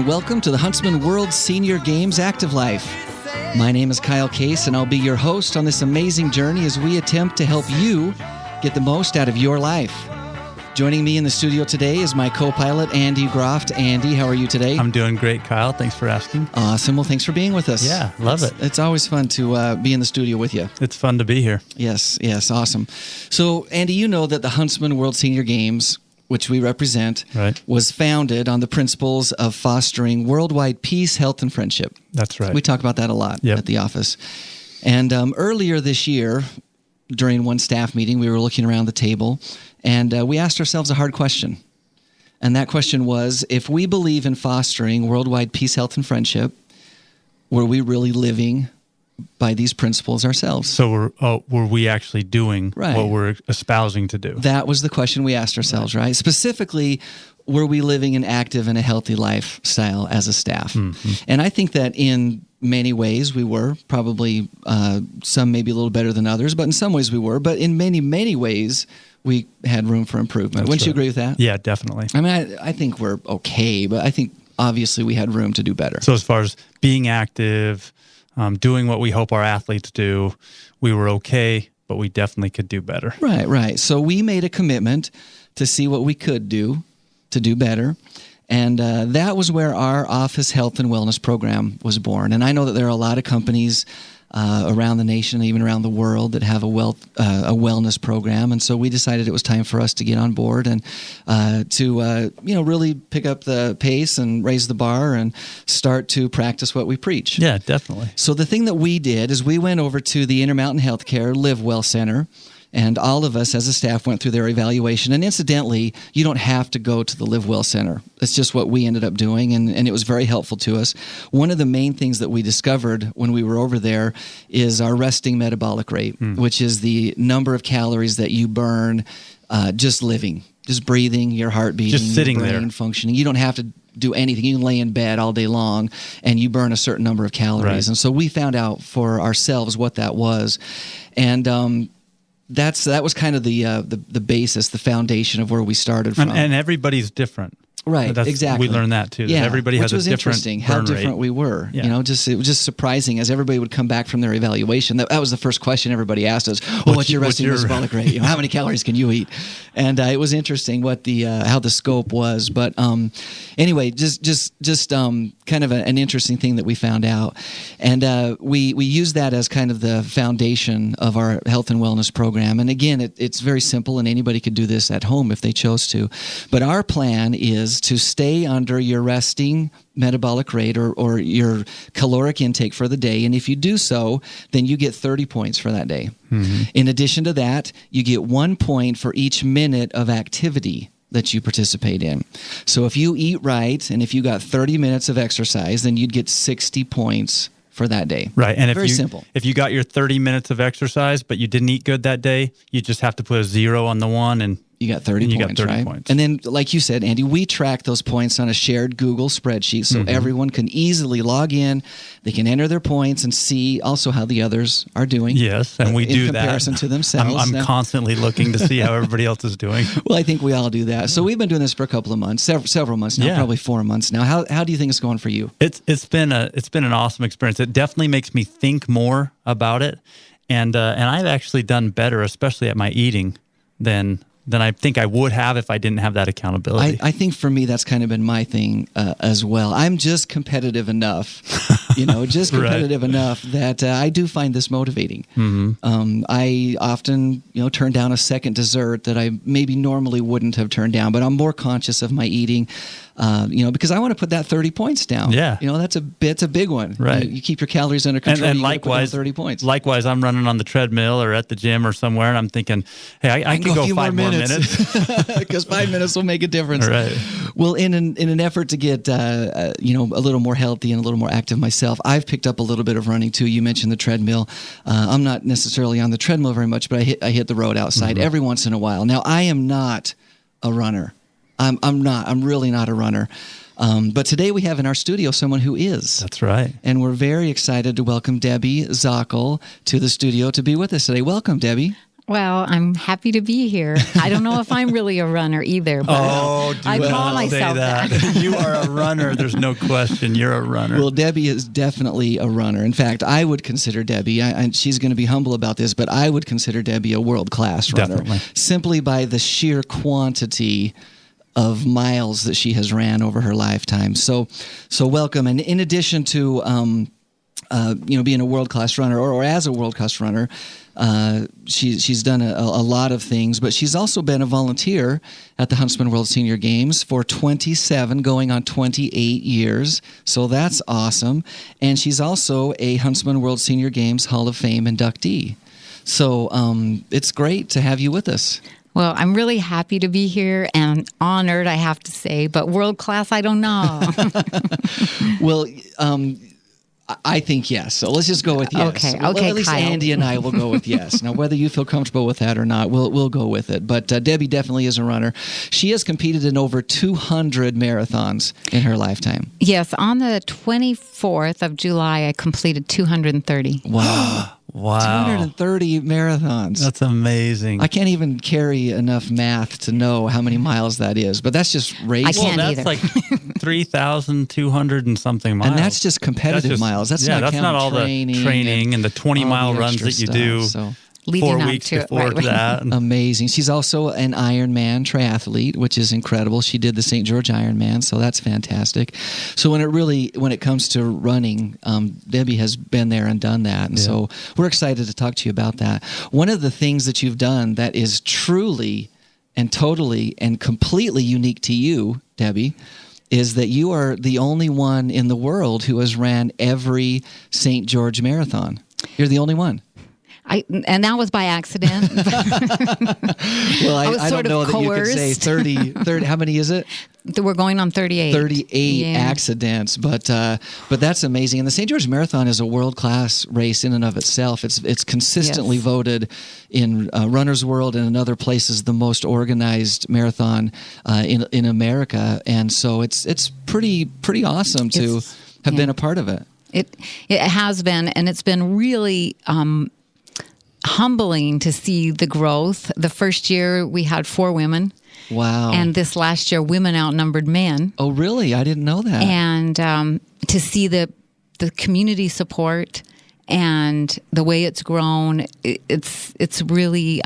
welcome to the Huntsman World Senior Games Active Life. My name is Kyle Case, and I'll be your host on this amazing journey as we attempt to help you get the most out of your life. Joining me in the studio today is my co-pilot, Andy Groft. Andy, how are you today? I'm doing great, Kyle. Thanks for asking. Awesome. Well, thanks for being with us. Yeah, love it. It's always fun to be in the studio with you. It's fun to be here. Yes, awesome. So, Andy, you know that the Huntsman World Senior Games, which we represent, was founded on the principles of fostering worldwide peace, health, and friendship. That's right. We talk about that a lot at the office. And earlier this year, during one staff meeting, we were looking around the table, and we asked ourselves a hard question. And that question was, if we believe in fostering worldwide peace, health, and friendship, were we really living by these principles ourselves? So were we actually doing what we're espousing to do? That was the question we asked ourselves, right? Specifically, were we living an active and a healthy lifestyle as a staff? Mm-hmm. And I think that in many ways we were, probably some maybe a little better than others, but in some ways we were. But in many, many ways, we had room for improvement. Wouldn't you agree with that? Yeah, definitely. I mean, I think we're okay, but I think obviously we had room to do better. So as far as being active, doing what we hope our athletes do, we were okay, but we definitely could do better. Right. So we made a commitment to see what we could do to do better. And that was where our Office Health and Wellness Program was born. And I know that there are a lot of companies around the nation, even around the world, that have a wellness program. And so we decided it was time for us to get on board and to really pick up the pace and raise the bar and start to practice what we preach. Yeah, definitely. So the thing that we did is we went over to the Intermountain Healthcare Live Well Center. And all of us as a staff went through their evaluation. And incidentally, you don't have to go to the Live Well Center. It's just what we ended up doing, and it was very helpful to us. One of the main things that we discovered when we were over there is our resting metabolic rate, which is the number of calories that you burn just living, just breathing, your heart beating, just sitting your brain there functioning. You don't have to do anything. You can lay in bed all day long, and you burn a certain number of calories. Right. And so we found out for ourselves what that was. And that was kind of the basis, the foundation of where we started from. And everybody's different. Right, exactly. We learned that too. Yeah, everybody has a different interesting how different we were. Yeah. It was just surprising as everybody would come back from their evaluation. That was the first question everybody asked us. What's your resting metabolic rate? How many calories can you eat? And it was interesting what how the scope was. But anyway, just kind of an interesting thing that we found out, and we used that as kind of the foundation of our health and wellness program. And again, it's very simple, and anybody could do this at home if they chose to. But our plan is to stay under your resting metabolic rate or your caloric intake for the day. And if you do so, then you get 30 points for that day. Mm-hmm. In addition to that, you get 1 point for each minute of activity that you participate in. So if you eat right, and if you got 30 minutes of exercise, then you'd get 60 points for that day. Right. And very simple. If you got your 30 minutes of exercise, but you didn't eat good that day, you just have to put a 0 on the one, and you got 30 points, right? Points. And then, like you said, Andy, we track those points on a shared Google spreadsheet so everyone can easily log in. They can enter their points and see also how the others are doing. Yes, and we do that. In comparison to themselves. I'm constantly looking to see how everybody else is doing. Well, I think we all do that. So we've been doing this for a couple of months, several months now, probably 4 months now. How do you think it's going for you? It's been an awesome experience. It definitely makes me think more about it, and I've actually done better, especially at my eating, than I think I would have if I didn't have that accountability. I think for me, that's kind of been my thing as well. I'm just competitive enough, enough that I do find this motivating. Mm-hmm. I often, turn down a second dessert that I maybe normally wouldn't have turned down, but I'm more conscious of my eating. Because I want to put that 30 points down. Yeah. That's a big one. Right. You keep your calories under control. And likewise, 30 points. Likewise, I'm running on the treadmill or at the gym or somewhere, and I'm thinking, hey, I can go 5 more minutes. Because 5 minutes will make a difference. Right. Well, in an effort to get, a little more healthy and a little more active myself, I've picked up a little bit of running too. You mentioned the treadmill. I'm not necessarily on the treadmill very much, but I hit the road outside every once in a while. Now, I am not a runner. I'm really not a runner. But today we have in our studio someone who is. That's right. And we're very excited to welcome Debbie Zockoll to the studio to be with us today. Welcome, Debbie. Well, I'm happy to be here. I don't know if I'm really a runner either, but I call myself that. You are a runner. There's no question. You're a runner. Well, Debbie is definitely a runner. In fact, I would consider Debbie, and she's going to be humble about this, but I would consider Debbie a world-class runner. Definitely. Simply by the sheer quantity of miles that she has ran over her lifetime. So welcome. And in addition to being a world-class runner, or as a world-class runner, she's done a lot of things, but she's also been a volunteer at the Huntsman World Senior Games for 27, going on 28 years. So that's awesome. And she's also a Huntsman World Senior Games Hall of Fame inductee. So it's great to have you with us. Well, I'm really happy to be here and honored, I have to say, but world class, I don't know. Well, I think yes. So let's just go with yes. Okay, well, at least Kyle. Andy and I will go with yes. Now, whether you feel comfortable with that or not, we'll go with it. But Debbie definitely is a runner. She has competed in over 200 marathons in her lifetime. Yes, on the 24th of July, I completed 230. Wow. Wow. 230 marathons. That's amazing. I can't even carry enough math to know how many miles that is, but that's just racing. I can't that's either. like 3,200 and something miles. And that's just competitive miles. That's not counting all training the training and the 20-mile runs that you do. So. Leading 4 up weeks to it, before right. that. Amazing. She's also an Ironman triathlete, which is incredible. She did the St. George Ironman, so that's fantastic. So when it comes to running, Debbie has been there and done that, and so we're excited to talk to you about that. One of the things that you've done that is truly and totally and completely unique to you, Debbie, is that you are the only one in the world who has ran every St. George marathon. You're the only one. And that was by accident. Well, I don't know that you could say 30, how many is it? We're going on 38. 38 accidents, but that's amazing. And the St. George Marathon is a world-class race in and of itself. It's consistently voted in Runner's World and in other places the most organized marathon in America, and so it's pretty awesome to have been a part of it. It has been, and it's been really humbling to see the growth. The first year we had 4 women. Wow. And this last year, women outnumbered men. Oh, really? I didn't know that. And to see the community support and the way it's grown, it's really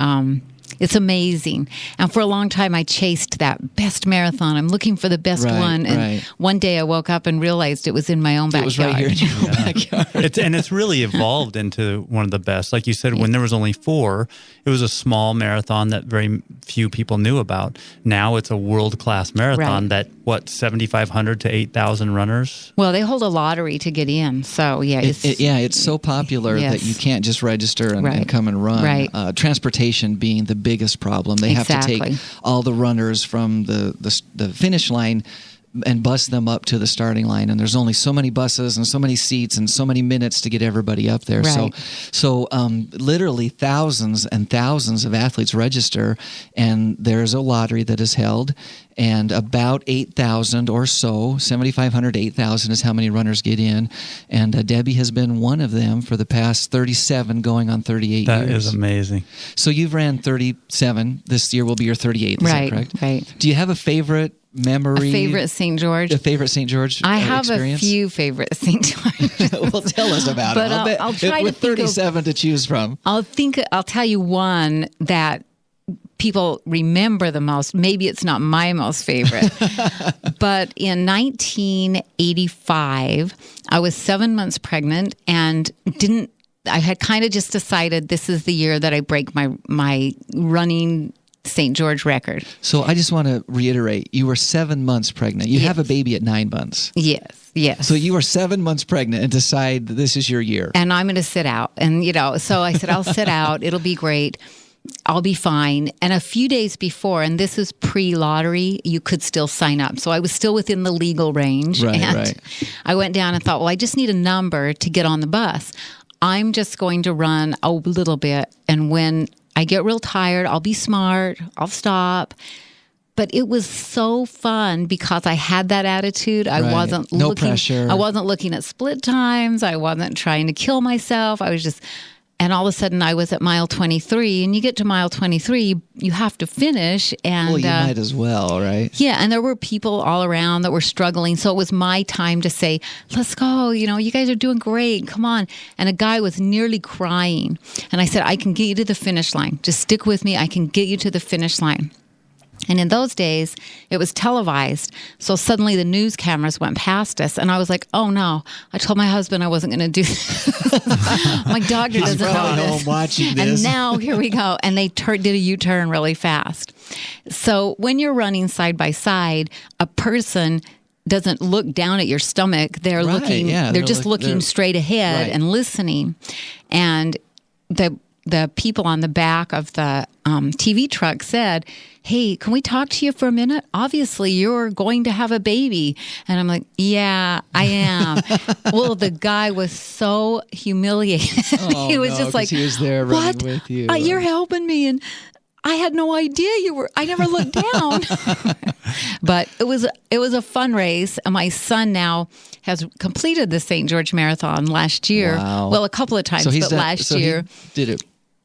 it's amazing. And for a long time, I chased that best marathon. I'm looking for the best one. And one day I woke up and realized it was in my own backyard. It was right here in your own backyard. It's really evolved into one of the best. Like you said, when there was only 4, it was a small marathon that very few people knew about. Now it's a world-class marathon that, 7,500 to 8,000 runners? Well, they hold a lottery to get in. So, it's so popular that you can't just register and come and run. Right. Transportation being the biggest problem. They have to take all the runners from the finish line and bus them up to the starting line, and there's only so many buses and so many seats and so many minutes to get everybody up there. Right. So literally thousands and thousands of athletes register, and there's a lottery that is held, and about 8,000 or so, 7,500 to 8,000 is how many runners get in, and Debbie has been one of them for the past 37, going on 38 years. That is amazing. So you've ran 37. This year will be your 38th, is that correct? Right. Do you have a favorite memory? A favorite St. George? A favorite St. George I have experience? A few favorite St. George. Well, tell us about it. I'll try to with 37 to choose from. I'll tell you one that people remember the most. Maybe it's not my most favorite. But in 1985, I was 7 months pregnant and I had kind of just decided this is the year that I break my running St. George record. So I just want to reiterate, you were 7 months pregnant. You have a baby at 9 months. Yes. So you were 7 months pregnant and decide that this is your year. And I'm going to sit out. And, so I said, I'll sit out. It'll be great. I'll be fine. And a few days before, and this is pre-lottery, you could still sign up. So I was still within the legal range. Right. I went down and thought, well, I just need a number to get on the bus. I'm just going to run a little bit. And when I get real tired, I'll be smart, I'll stop. But it was so fun because I had that attitude. I wasn't no pressure. I wasn't looking at split times. I wasn't trying to kill myself. I was just, And all of a sudden I was at mile 23, and you get to mile 23, you have to finish. And well, you might as well, right? Yeah. And there were people all around that were struggling. So it was my time to say, let's go. You guys are doing great. Come on. And a guy was nearly crying. And I said, I can get you to the finish line. Just stick with me. I can get you to the finish line. And in those days, it was televised. So suddenly the news cameras went past us. And I was like, oh, no. I told my husband I wasn't going to do this. My doctor doesn't know this. Watching this. And now here we go. And they did a U-turn really fast. So when you're running side by side, a person doesn't look down at your stomach. They're looking, they're just looking straight ahead and listening. And the people on the back of the TV truck said, hey, can we talk to you for a minute? Obviously, you're going to have a baby. And I'm like, yeah, I am. Well, the guy was so humiliated. He was just like, he was there running what? With you. You're helping me. And I had no idea you were. I never looked down. But it was a fun race. And my son now has completed the St. George Marathon last year. Wow. Well, a couple of times, but last year. He did it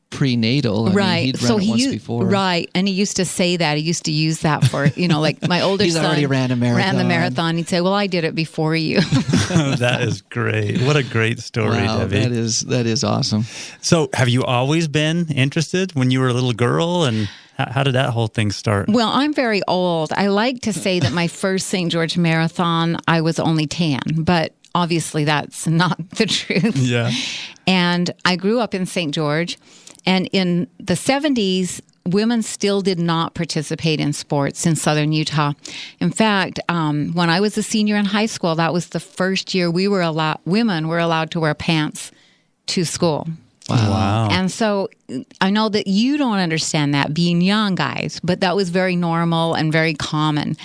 prenatal. Right. I mean, he'd run it once before. Right. And he used to say that. He used to use that for, like my older He's son already ran a marathon. Ran the marathon. He'd say, well, I did it before you. That is great. What a great story, wow, Debbie. That is awesome. So have you always been interested when you were a little girl? And how did that whole thing start? Well, I'm very old. I like to say that my first St. George Marathon, I was only 10, but obviously that's not the truth. Yeah. And I grew up in St. George. And in the 70s, women still did not participate in sports in southern Utah. In fact, when I was a senior in high school, that was the first year women were allowed to wear pants to school. Wow. And so I know that you don't understand that being young guys, but that was very normal and very common.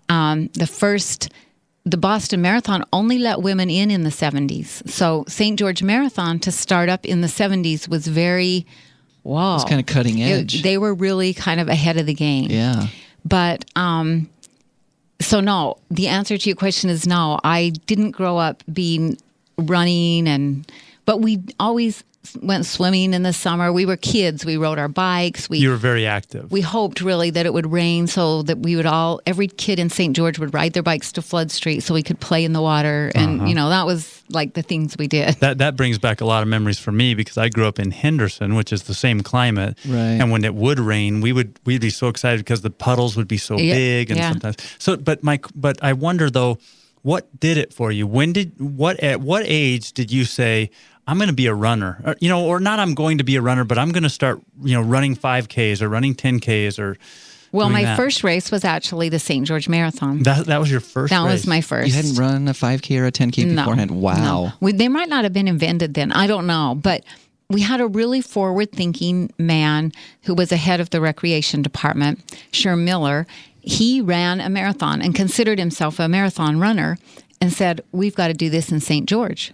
The Boston Marathon only let women in the 70s. So St. George Marathon to start up in the 70s was very, wow. It's kind of cutting edge. They were really kind of ahead of the game. Yeah. But, so no, the answer to your question is no. I didn't grow up running but we always went swimming in the summer. We were kids. We rode our bikes. You were very active. We hoped really that it would rain so that every kid in St. George would ride their bikes to Flood Street so we could play in the water. And, that was like the things we did. That brings back a lot of memories for me because I grew up in Henderson, which is the same climate. Right. And when it would rain, we'd be so excited because the puddles would be so big and sometimes. So, but I wonder though, what did it for you? At what age did you say, I'm going to be a runner, or not I'm going to be a runner, but I'm going to start, running 5Ks or running 10Ks or. Well, my first race was actually the St. George Marathon. That was your first race? That was my first. You hadn't run a 5K or a 10K beforehand? Wow. No. They might not have been invented then. I don't know. But we had a really forward-thinking man who was the head of the recreation department, Sherm Miller. He ran a marathon and considered himself a marathon runner and said, we've got to do this in St. George.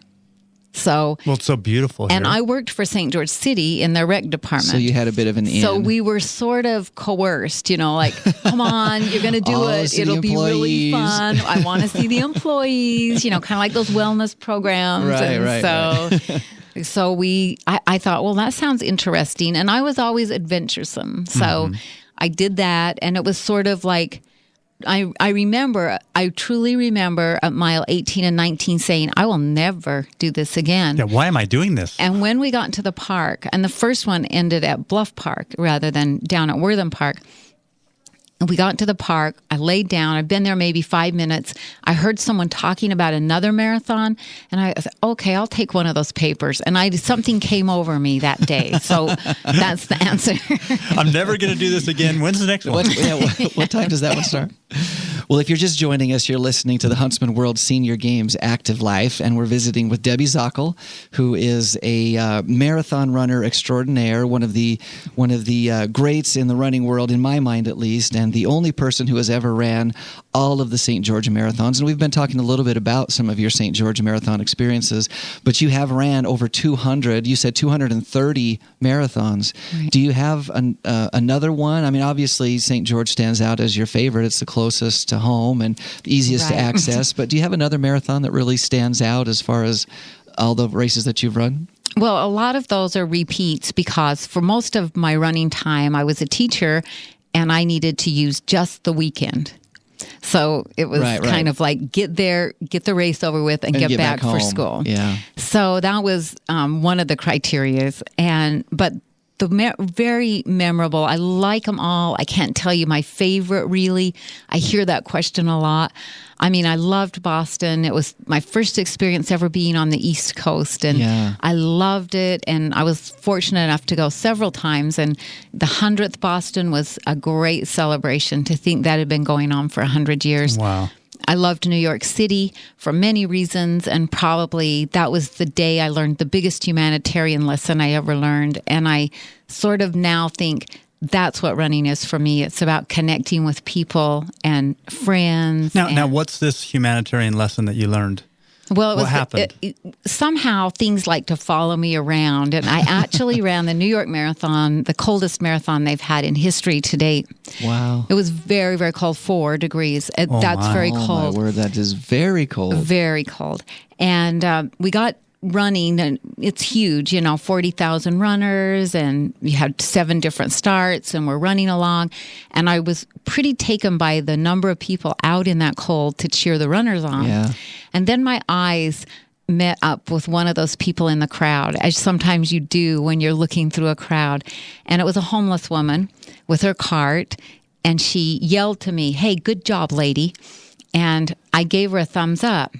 Well, it's so beautiful here. And I worked for St. George City in the rec department. So you had a bit of an in. So we were sort of coerced, like, come on, you're going to do it. It'll be really fun. I want to see the employees, kind of like those wellness programs. Right. So I thought, well, that sounds interesting. And I was always adventuresome. So I did that. And it was sort of like, I truly remember at mile 18 and 19 saying, I will never do this again. Yeah, why am I doing this? And when we got to the park, and the first one ended at Bluff Park rather than down at Wortham Park, and we got to the park, I laid down, I'd been there maybe 5 minutes. I heard someone talking about another marathon, and I said, okay, I'll take one of those papers. And something came over me that day. So that's the answer. I'm never going to do this again. When's the next one? What time does that one start? Well, if you're just joining us, you're listening to the Huntsman World Senior Games Active Life, and we're visiting with Debbie Zockoll, who is a marathon runner extraordinaire, one of the greats in the running world, in my mind at least, and the only person who has ever ran all of the St. George Marathons. And we've been talking a little bit about some of your St. George Marathon experiences, but you have ran over 200, you said 230 marathons. Right. Do you have another one? I mean, obviously, St. George stands out as your favorite. It's the closest to home and the easiest to access. But do you have another marathon that really stands out as far as all the races that you've run? Well, a lot of those are repeats because for most of my running time, I was a teacher and I needed to use just the weekend. So it was kind of like get there, get the race over with, and get back for school. Yeah. So that was one of the criterias. But the very memorable, I like them all. I can't tell you my favorite, really. I hear that question a lot. I mean, I loved Boston. It was my first experience ever being on the East Coast, and I loved it. And I was fortunate enough to go several times. And the 100th Boston was a great celebration to think that had been going on for 100 years. Wow. I loved New York City for many reasons, and probably that was the day I learned the biggest humanitarian lesson I ever learned. And I sort of now think that's what running is for me. It's about connecting with people and friends. Now, what's this humanitarian lesson that you learned? Well, what happened? Somehow things like to follow me around, and I actually ran the New York Marathon, the coldest marathon they've had in history to date. Wow. It was very, very cold, 4 degrees. That's very cold. Oh, my word, that is very cold. Very cold. And we got running, and it's huge, 40,000 runners, and you had 7 different starts, and we're running along. And I was pretty taken by the number of people out in that cold to cheer the runners on. Yeah. And then my eyes met up with one of those people in the crowd, as sometimes you do when you're looking through a crowd. And it was a homeless woman with her cart, and she yelled to me, "Hey, good job, lady." And I gave her a thumbs up.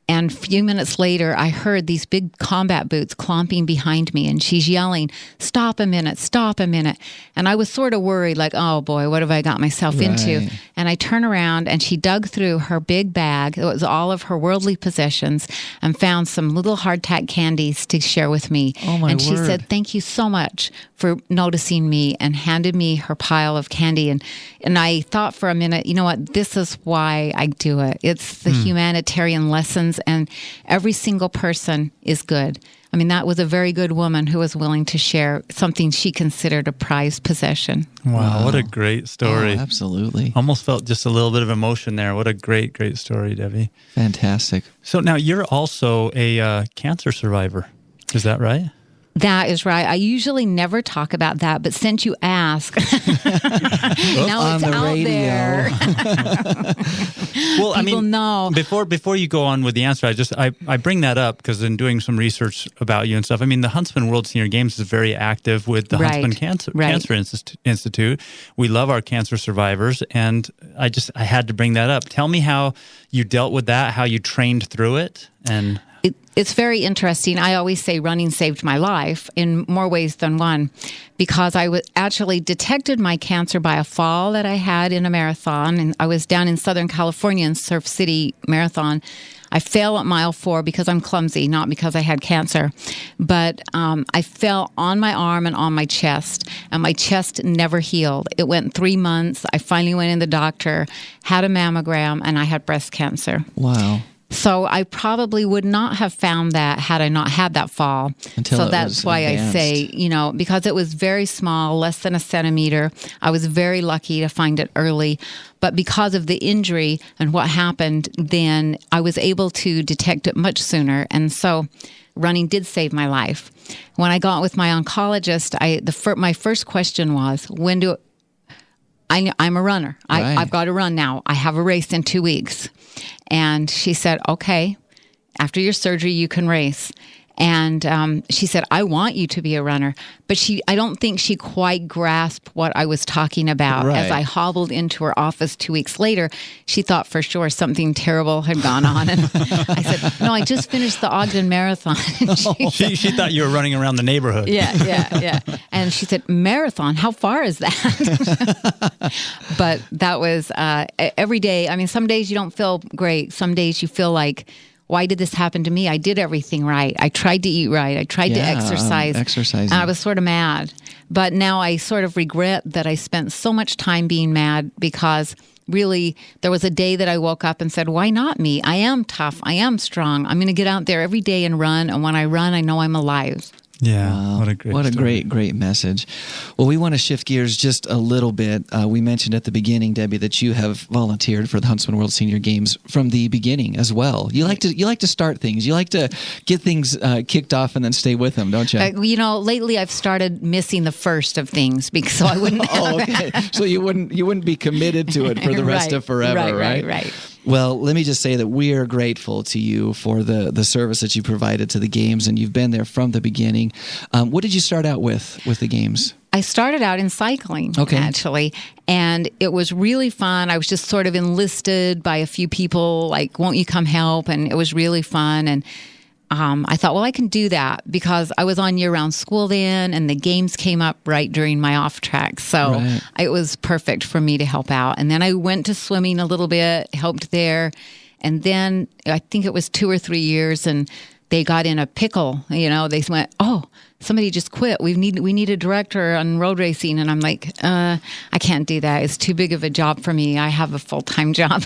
And a few minutes later, I heard these big combat boots clomping behind me, and she's yelling, "Stop a minute, stop a minute." And I was sort of worried, like, oh boy, what have I got myself into? And I turn around, and she dug through her big bag. It was all of her worldly possessions, and found some little hardtack candies to share with me. Oh, my and she word. said, "Thank you so much for noticing me," and handed me her pile of candy. And I thought for a minute, you know what, this is why I do it. It's the humanitarian lessons, and every single person is good. I mean, that was a very good woman who was willing to share something she considered a prized possession. Wow, what a great story. Oh, absolutely. Almost felt just a little bit of emotion there. What a great, great story, Debbie. Fantastic. So now you're also a cancer survivor. Is that right? That is right. I usually never talk about that, but since you ask, now on it's the out radio. there. Well, People know. Before you go on with the answer, I bring that up because in doing some research about you and stuff, I mean, the Huntsman World Senior Games is very active with the Huntsman Cancer Institute. We love our cancer survivors, and I had to bring that up. Tell me how you dealt with that, how you trained through it, and It's very interesting. I always say running saved my life in more ways than one, because I actually detected my cancer by a fall that I had in a marathon. And I was down in Southern California in Surf City Marathon. I fell at mile 4 because I'm clumsy, not because I had cancer. But I fell on my arm and on my chest, and my chest never healed. It went 3 months. I finally went in the doctor, had a mammogram, and I had breast cancer. Wow. So I probably would not have found that had I not had that fall. So that's why advanced. I say, because it was very small, less than a centimeter. I was very lucky to find it early. But because of the injury and what happened, then I was able to detect it much sooner. And so running did save my life. When I got with my oncologist, my first question was, I'm a runner. Right. I've got to run now. I have a race in 2 weeks. And she said, okay, after your surgery, you can race. And she said, I want you to be a runner. But I don't think she quite grasped what I was talking about. Right. As I hobbled into her office 2 weeks later, she thought for sure something terrible had gone on. And I said, no, I just finished the Ogden Marathon. she thought you were running around the neighborhood. Yeah. And she said, marathon, how far is that? But that was every day. I mean, some days you don't feel great. Some days you feel like, why did this happen to me? I did everything right. I tried to eat right. I tried to exercise. Exercising. And I was sort of mad. But now I sort of regret that I spent so much time being mad, because really there was a day that I woke up and said, why not me? I am tough. I am strong. I'm going to get out there every day and run. And when I run, I know I'm alive. Yeah, wow. what a great message. Well, we want to shift gears just a little bit. We mentioned at the beginning, Debbie, that you have volunteered for the Huntsman World Senior Games from the beginning as well. You like to start things. You like to get things kicked off and then stay with them, don't you? Lately I've started missing the first of things because so I wouldn't. Oh, okay. So you wouldn't be committed to it for the rest of forever, right? Right. Well, let me just say that we are grateful to you for the service that you provided to the games, and you've been there from the beginning. What did you start out with the games? I started out in cycling, actually, and it was really fun. I was just sort of enlisted by a few people, like, won't you come help? And it was really fun. And I thought, well, I can do that because I was on year-round school then, and the games came up right during my off track. So it was perfect for me to help out. And then I went to swimming a little bit, helped there. And then I think it was 2 or 3 years, and they got in a pickle. They went, oh, somebody just quit. We need a director on road racing. And I'm like, I can't do that. It's too big of a job for me. I have a full-time job.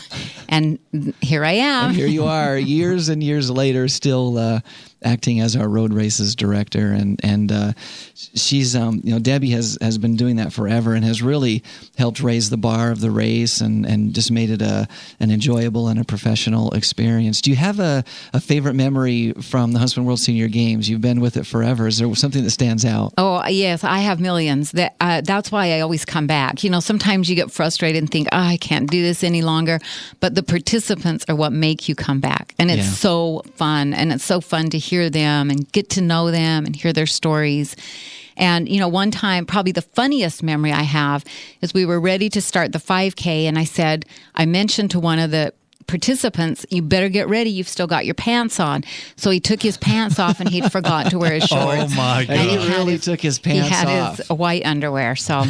And here I am. And here you are, years and years later, still acting as our road races director. And she's, Debbie has been doing that forever and has really helped raise the bar of the race and just made it an enjoyable and a professional experience. Do you have a favorite memory from the Huntsman World Senior Games? You've been with it forever. Is there something that stands out? Oh, yes, I have millions. That's why I always come back. Sometimes you get frustrated and think, I can't do this any longer. But the participants are what make you come back. And it's so fun. And it's so fun to hear them and get to know them and hear their stories. And, one time, probably the funniest memory I have is we were ready to start the 5K. And I mentioned to one of the participants, you better get ready. You've still got your pants on. So he took his pants off and he'd forgotten to wear his shorts. Oh my God. He really took his pants off. He had his white underwear. So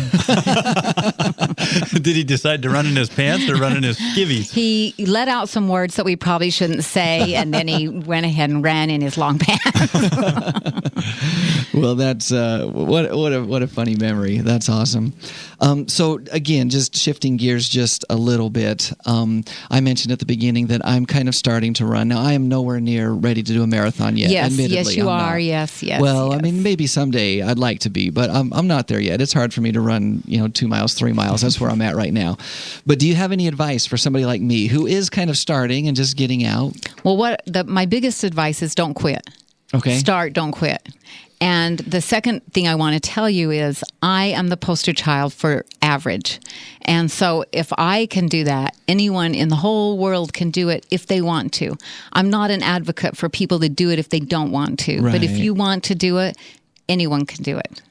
did he decide to run in his pants or run in his skivvies? He let out some words that we probably shouldn't say, and then he went ahead and ran in his long pants. Well, that's what a funny memory. That's awesome. So again, just shifting gears just a little bit. I mentioned at the beginning that I'm kind of starting to run. Now, I am nowhere near ready to do a marathon yet. Yes, admittedly, you I'm are. not. Yes. Well, yes. I mean, maybe someday I'd like to be, but I'm not there yet. It's hard for me to run, 2 miles, 3 miles. That's where I'm at right now. But do you have any advice for somebody like me who is kind of starting and just getting out? Well, my biggest advice is don't quit. Okay. Start, don't quit. And the second thing I want to tell you is I am the poster child for average. And so if I can do that, anyone in the whole world can do it if they want to. I'm not an advocate for people to do it if they don't want to. Right. But if you want to do it, anyone can do it.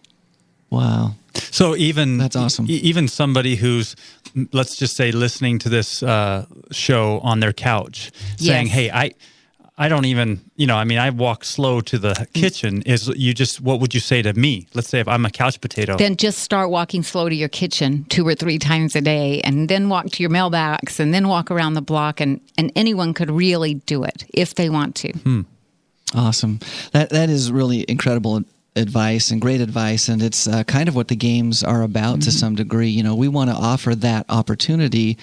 Wow. So that's awesome. Even somebody who's, let's just say, listening to this show on their couch, saying, hey, I don't even, I walk slow to the kitchen. What would you say to me? Let's say if I'm a couch potato. Then just start walking slow to your kitchen 2 or 3 times a day, and then walk to your mailbox, and then walk around the block, and anyone could really do it if they want to. Awesome. That is really incredible advice and great advice, and it's kind of what the games are about to some degree. We want to offer that opportunity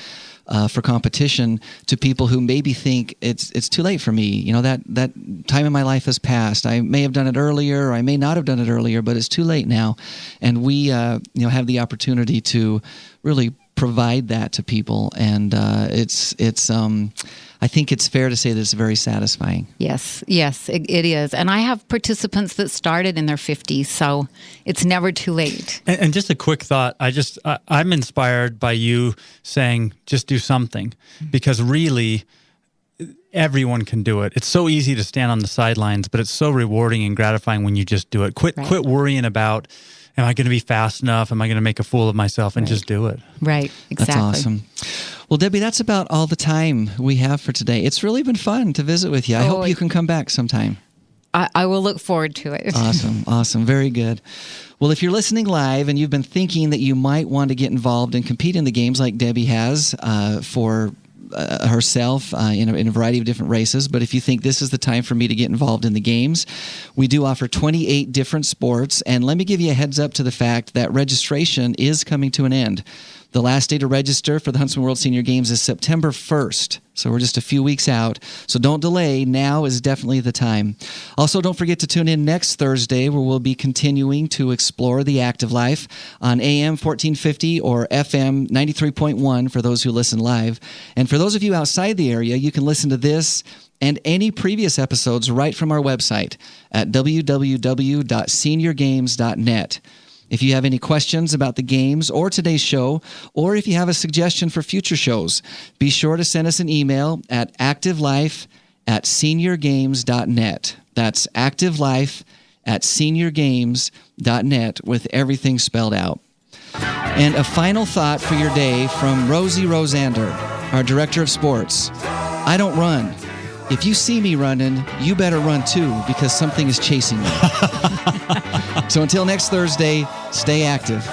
for competition to people who maybe think it's too late for me. That time in my life has passed. I may have done it earlier, or I may not have done it earlier, but it's too late now. And we have the opportunity to really provide that to people, and it's I think it's fair to say that it's very satisfying. Yes, it is. And I have participants that started in their 50s, so it's never too late. And just a quick thought, I'm inspired by you saying, just do something, because really everyone can do it. It's so easy to stand on the sidelines, but it's so rewarding and gratifying when you just do it. Quit worrying about, am I going to be fast enough? Am I going to make a fool of myself? And just do it. Right, exactly. That's awesome. Well, Debbie, that's about all the time we have for today. It's really been fun to visit with you. I hope you can come back sometime. I will look forward to it. Awesome. Very good. Well, if you're listening live and you've been thinking that you might want to get involved and compete in the games like Debbie has for herself in a variety of different races, but if you think this is the time for me to get involved in the games, we do offer 28 different sports, and let me give you a heads up to the fact that registration is coming to an end. The last day to register for the Huntsman World Senior Games is September 1st. So we're just a few weeks out. So don't delay. Now is definitely the time. Also, don't forget to tune in next Thursday, where we'll be continuing to explore the active life on AM 1450 or FM 93.1 for those who listen live. And for those of you outside the area, you can listen to this and any previous episodes right from our website at www.seniorgames.net. If you have any questions about the games or today's show, or if you have a suggestion for future shows, be sure to send us an email at activelife@seniorgames.net. That's activelife@seniorgames.net with everything spelled out. And a final thought for your day from Rosie Rosander, our Director of Sports. I don't run. If you see me running, you better run too, because something is chasing me. So until next Thursday, stay active.